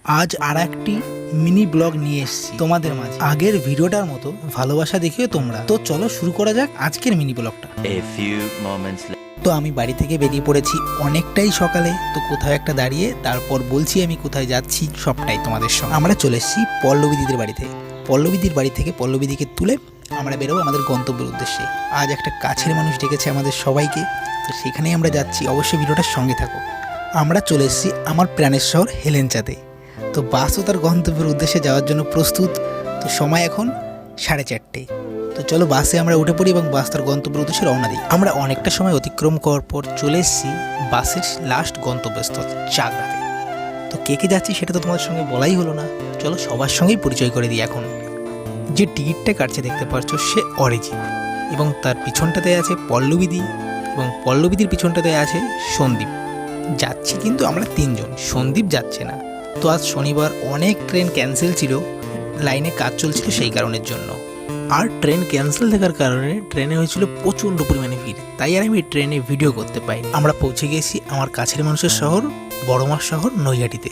আজ আর একটি mini blog নিয়ে এসেছি তোমাদের মাঝে। আগের ভিডিওটার মতো ভালোবাসা দেখিও তোমরা। তো চলো শুরু করা যাক আজকের মিনি ব্লগটা। তো আমি বাড়ি থেকে বেরিয়ে পড়েছি অনেকটাই সকালে। তো কোথাও একটা দাঁড়িয়ে তারপর বলছি আমি কোথায় যাচ্ছি সবটাই তোমাদের সঙ্গে। আমরা চলে এসেছি পল্লবী দিদির বাড়িতে। পল্লবীদির বাড়ি থেকে পল্লবীদিকে তুলে আমরা বেরোবো আমাদের গন্তব্যের উদ্দেশ্যে। আজ একটা কাছের মানুষ ডেকেছে আমাদের সবাইকে, তো সেখানেই আমরা যাচ্ছি। অবশ্যই ভিডিওটার সঙ্গে থাকো। আমরা চলে এসেছি আমার প্রাণের শহর হেলেঞ্চাতে। তো বাসও তার গন্তব্যের উদ্দেশ্যে যাওয়ার জন্য প্রস্তুত। তো সময় এখন 4:30। তো চলো বাসে আমরা উঠে পড়ি এবং বাস তার গন্তব্যের উদ্দেশ্যে রওনা দিই। আমরা অনেকটা সময় অতিক্রম করার পর চলে এসেছি বাসের লাস্ট গন্তব্যস্থল চাকদাতে। তো কে কে যাচ্ছি সেটা তো তোমাদের সঙ্গে বলাই হলো না। চলো সবার সঙ্গেই পরিচয় করে দিই। এখন যে টিকিটটা কাটছে দেখতে পাচ্ছ সে অরিজিৎ, এবং তার পিছনটাতে আছে পল্লবীদি, এবং পল্লবীদির পিছনটাতে আছে সন্দীপ। যাচ্ছি কিন্তু আমরা 3 জন, সন্দীপ যাচ্ছে না। তো আজ শনিবার অনেক ট্রেন ক্যান্সেল ছিল, লাইনে কাজ চলছিল সেই কারণের জন্য। আর ট্রেন ক্যান্সেল থাকার কারণে ট্রেনে হয়েছিল প্রচণ্ড পরিমাণে ভিড়, তাই আর আমি ট্রেনে ভিডিও করতে পাই। আমরা পৌঁছে গেছি আমার কাছের মানুষের শহর বড়মার শহর নৈহাটিতে,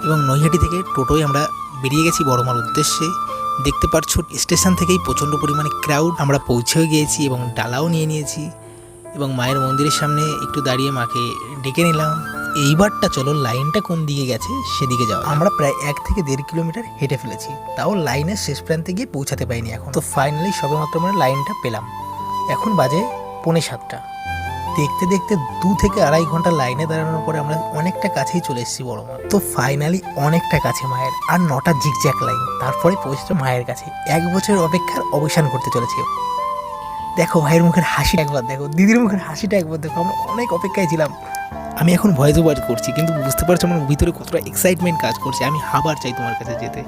এবং নৈহাটি থেকে টোটোয় আমরা বেরিয়ে গেছি বড়মার উদ্দেশ্যে। দেখতে পাচ্ছ স্টেশন থেকেই প্রচণ্ড পরিমাণে ক্রাউড। আমরা পৌঁছেও গিয়েছি এবং ডালাও নিয়ে নিয়েছি, এবং মায়ের মন্দিরের সামনে একটু দাঁড়িয়ে মাকে ডেকে নিলাম। এইবারটা চলো লাইনটা কোন দিকে গেছে সেদিকে যাও। আমরা প্রায় 1 থেকে 1.5 কিলোমিটার হেঁটে ফেলেছি, তাও লাইনের শেষ প্রান্তে গিয়ে পৌঁছাতে পারিনি এখন। তো ফাইনালি সবেমাত্র আমরা লাইনটা পেলাম। এখন বাজে 6:45। দেখতে দেখতে 2 থেকে 2.5 ঘন্টা লাইনে দাঁড়ানোর পরে আমরা অনেকটা কাছেই চলে এসেছি বড়মা। তো ফাইনালি অনেকটা কাছে মায়ের, আর 9টা জিগজ্যাগ লাইন, তারপরে পৌঁছেছে মায়ের কাছে। 1 বছরের অপেক্ষার অবসান করতে চলেছে। দেখো ভাইয়ের মুখের হাসিটা একবার দেখো, দিদির মুখের হাসিটা একবার দেখো। আমরা অনেক অপেক্ষায় ছিলাম। আমি এখন ভয়েস ওভার করছি, কিন্তু বুঝতে পারছো আমার ভিতরে কতটা এক্সাইটমেন্ট কাজ করছে। আমি হাবার চাই তোমার কাছে যেতে।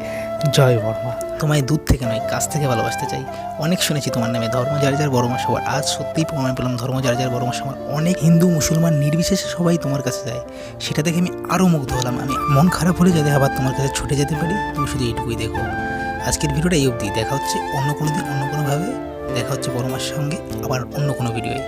জয় বড়মা, তোমায় দূর থেকে নয় কাছ থেকে ভালোবাসতে চাই। অনেক শুনেছি তোমার নামে ধর্ম যার যার বড়মা সবার। আজ সত্যিই প্রমাণ পেলাম ধর্ম যার যার বড়মা সবার। অনেক হিন্দু মুসলমান নির্বিশেষে সবাই তোমার কাছে যায়, সেটা দেখে আমি আরও মুগ্ধ হলাম। আমি মন খারাপ হলে যাতে আবার তোমার কাছে ছুটে যেতে পারি, তুমি শুধু এইটুকুই দেখো। আজকের ভিডিওটা এই অবধি। দেখা হচ্ছে অন্য কোনো দিন অন্য কোনোভাবে। দেখা হচ্ছে বড়মার সঙ্গে আবার অন্য কোনো ভিডিওয়।